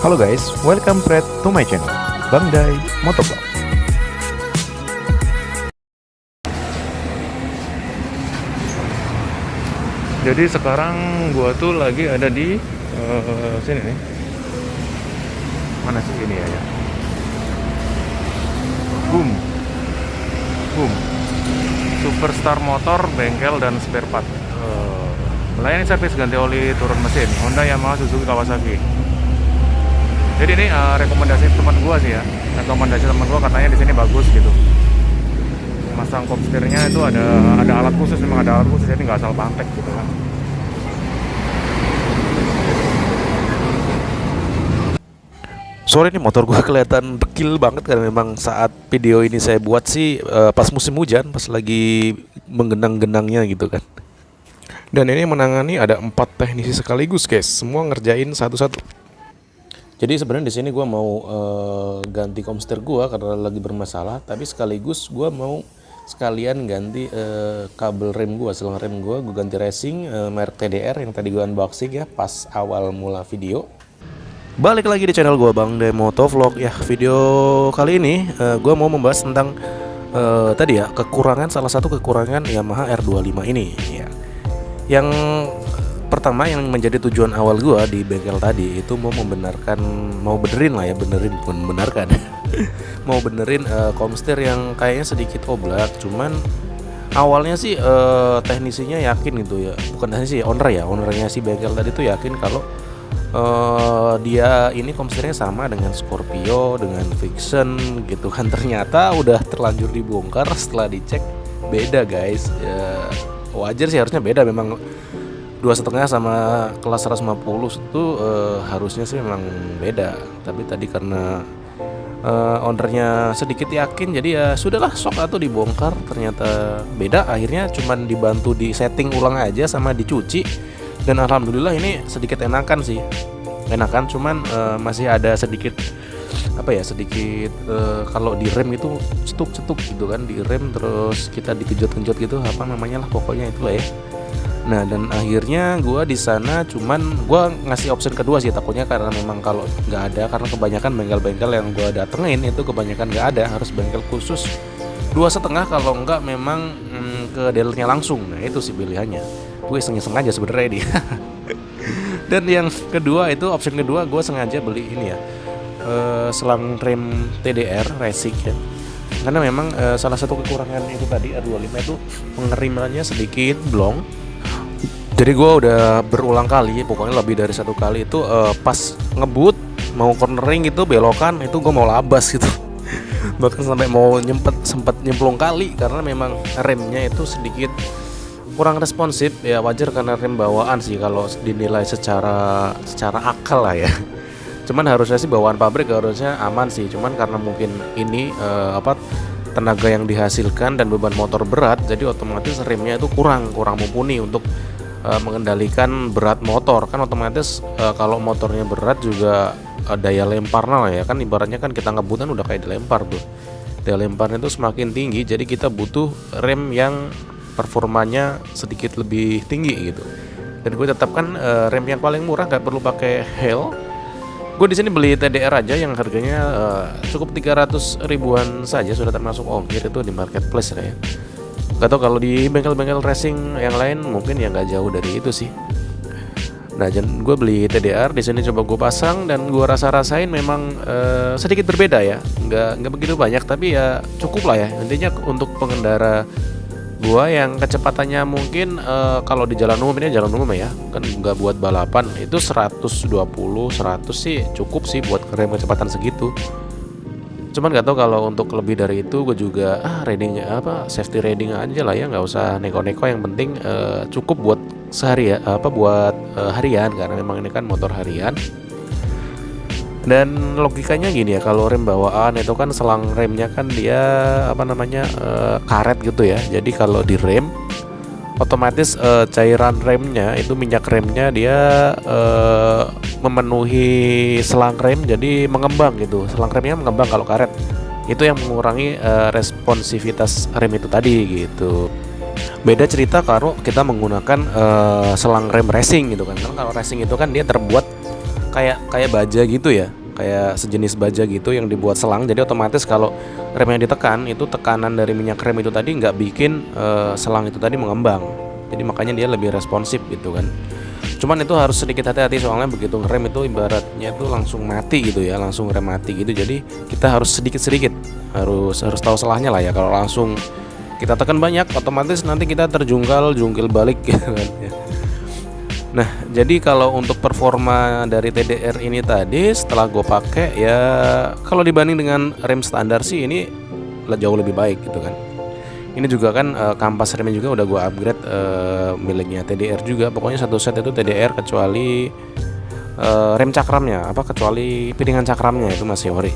Halo guys, welcome back to my channel, Bang Dai Motovlog. Jadi sekarang gua tuh lagi ada di sini nih. Mana sih ini ya? Boom, boom. Superstar Motor, bengkel dan spare part. Melayani servis ganti oli, turun mesin, Honda, Yamaha, Suzuki, Kawasaki. Jadi ini rekomendasi teman gua sih ya. Rekomendasi teman gua katanya di sini bagus gitu. Masang pop setirnya itu ada alat khusus, memang ada alat khusus, jadi nggak asal pantek gitu kan. Sore ini motor gua kelihatan dekil banget karena memang saat video ini saya buat sih pas musim hujan, pas lagi menggenang-genangnya gitu kan. Dan ini menangani ada 4 teknisi sekaligus guys, semua ngerjain satu-satu. Jadi sebenarnya di sini gue mau ganti komster gue karena lagi bermasalah, tapi sekaligus gue mau sekalian ganti kabel rem gue, selang rem gue ganti racing merek TDR yang tadi gue unboxing ya pas awal mula video. Balik lagi di channel gue Bang Dai Motovlog ya. Video kali ini gue mau membahas tentang tadi ya salah satu kekurangan Yamaha R25 ini ya. Yang pertama yang menjadi tujuan awal gua di bengkel tadi itu mau benerin mau benerin komster yang kayaknya sedikit oblak. Cuman awalnya sih teknisinya yakin gitu ya, bukan teknisi, ownernya si bengkel tadi tuh yakin kalau dia ini komsternya sama dengan Scorpio, dengan Vixen gitu kan. Ternyata udah terlanjur dibongkar, setelah dicek beda guys ya, wajar sih, harusnya beda memang. 2,5 sama kelas 150 itu harusnya sih memang beda, tapi tadi karena ownernya sedikit yakin jadi ya sudahlah, sok atau dibongkar. Ternyata beda, akhirnya cuman dibantu di setting ulang aja sama dicuci, dan alhamdulillah ini sedikit enakan sih, cuman masih ada sedikit kalau di rem itu cetuk gitu kan, di rem terus kita dikejut-kejut gitu, apa namanya lah pokoknya itulah ya. Nah, dan akhirnya gue di sana cuman gue ngasih option kedua sih, takutnya karena memang kalau nggak ada, karena kebanyakan bengkel-bengkel yang gue datengin itu kebanyakan nggak ada, harus bengkel khusus 2,5 kalau nggak memang ke dealernya langsung. Nah itu sih pilihannya, gue iseng-iseng aja sebenarnya dia. Dan yang kedua itu option kedua, gue sengaja beli ini ya, selang rem TDR racing ya. Karena memang salah satu kekurangan itu tadi R25 itu pengerimannya sedikit blong. Jadi gue udah berulang kali, pokoknya lebih dari 1 kali itu pas ngebut mau cornering gitu, belokan itu gue mau labas gitu. Bahkan sampai mau sempat nyemplung kali karena memang remnya itu sedikit kurang responsif ya. Wajar karena rem bawaan sih kalau dinilai secara akal lah ya. Cuman harusnya sih bawaan pabrik harusnya aman sih, cuman karena mungkin ini tenaga yang dihasilkan dan beban motor berat, jadi otomatis remnya itu kurang mumpuni untuk mengendalikan berat motor kan. Otomatis kalau motornya berat juga daya lemparnya lah ya kan, ibaratnya kan kita ngebutan udah kayak dilempar tuh, daya lemparnya itu semakin tinggi, jadi kita butuh rem yang performanya sedikit lebih tinggi gitu. Dan gue tetapkan rem yang paling murah, nggak perlu pakai Hell. Gue di sini beli TDR aja yang harganya cukup 300 ribuan saja, sudah termasuk ongkir itu di marketplace ya. Gak tau kalau di bengkel-bengkel racing yang lain mungkin ya nggak jauh dari itu sih. Nah, gue beli TDR di sini, coba gue pasang dan gue rasain memang sedikit berbeda ya. Nggak begitu banyak, tapi ya cukup lah ya. Intinya untuk pengendara gue yang kecepatannya mungkin kalau di jalan umum, ini jalan umum ya, kan nggak buat balapan, itu 120, 100 sih cukup sih buat rem kecepatan segitu. Cuman gak tau kalau untuk lebih dari itu, gue juga safety riding aja lah ya, nggak usah neko-neko, yang penting cukup buat sehari ya, buat harian, karena memang ini kan motor harian. Dan logikanya gini ya, kalau rem bawaan itu kan selang remnya kan dia karet gitu ya. Jadi kalau di rem otomatis cairan remnya itu, minyak remnya dia memenuhi selang rem, jadi mengembang gitu. Selang remnya mengembang kalau karet. Itu yang mengurangi responsivitas rem itu tadi gitu. Beda cerita kalau kita menggunakan selang rem racing gitu kan. Karena kalau racing itu kan dia terbuat kayak baja gitu ya, kayak sejenis baja gitu yang dibuat selang. Jadi otomatis kalau remnya ditekan, itu tekanan dari minyak rem itu tadi nggak bikin selang itu tadi mengembang. Jadi makanya dia lebih responsif gitu kan. Cuman itu harus sedikit hati-hati, soalnya begitu ngerem itu ibaratnya itu langsung mati gitu ya, langsung rem mati gitu. Jadi kita harus sedikit-sedikit, harus tahu salahnya lah ya. Kalau langsung kita tekan banyak, otomatis nanti kita jungkil balik gitu kan ya. Nah, jadi kalau untuk performa dari TDR ini tadi setelah gue pakai ya, kalau dibanding dengan rem standar sih ini jauh lebih baik gitu kan. Ini juga kan kampas remnya juga udah gue upgrade miliknya TDR juga. Pokoknya satu set itu TDR kecuali rem cakramnya, kecuali piringan cakramnya itu masih ori.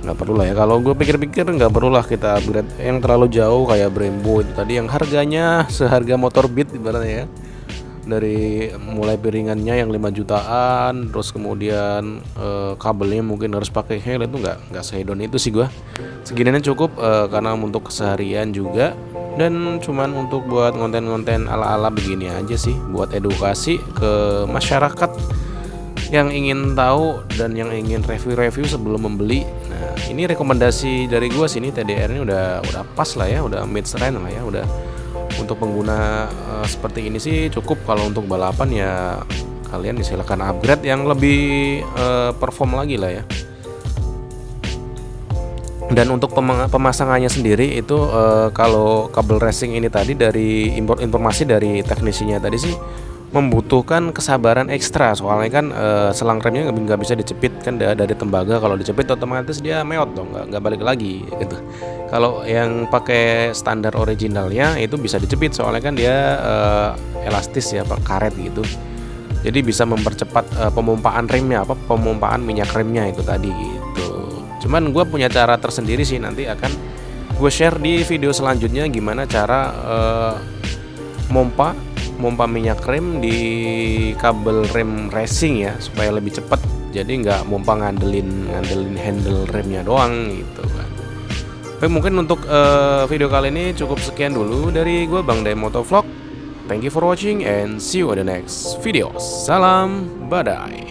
Nggak perlu lah ya. Kalau gue pikir-pikir nggak perlu lah kita upgrade yang terlalu jauh kayak Brembo itu tadi yang harganya seharga motor Beat ibaratnya ya. Dari mulai piringannya yang 5 jutaan, terus kemudian kabelnya mungkin harus pakai hel, itu nggak sehedon itu sih gua. Segininya cukup karena untuk keseharian juga, dan cuman untuk buat konten-konten ala-ala begini aja sih, buat edukasi ke masyarakat yang ingin tahu dan yang ingin review-review sebelum membeli. Nah, ini rekomendasi dari gua sini, TDR-nya udah pas lah ya, udah mid-range lah ya, udah untuk pengguna seperti ini sih cukup. Kalau untuk balapan ya kalian silakan upgrade yang lebih perform lagi lah ya. Dan untuk pemasangannya sendiri itu kalau kabel racing ini tadi, dari informasi dari teknisinya tadi sih membutuhkan kesabaran ekstra, soalnya kan selang remnya nggak bisa dicepit kan dari tembaga. Kalau dicepit otomatis dia meot dong, nggak balik lagi gitu. Kalau yang pakai standar originalnya itu bisa dicepit, soalnya kan dia elastis ya, karet gitu. Jadi bisa mempercepat pemumpaan remnya, pemumpaan minyak remnya itu tadi gitu. Cuman gue punya cara tersendiri sih, nanti akan gue share di video selanjutnya gimana cara mompa minyak rem di kabel rem racing ya, supaya lebih cepat. Jadi nggak mompa ngandelin handle remnya doang gitu kan. Oke, mungkin untuk video kali ini cukup sekian dulu dari gue, Bang Day Motovlog. Thank you for watching and see you on the next video. Salam badai.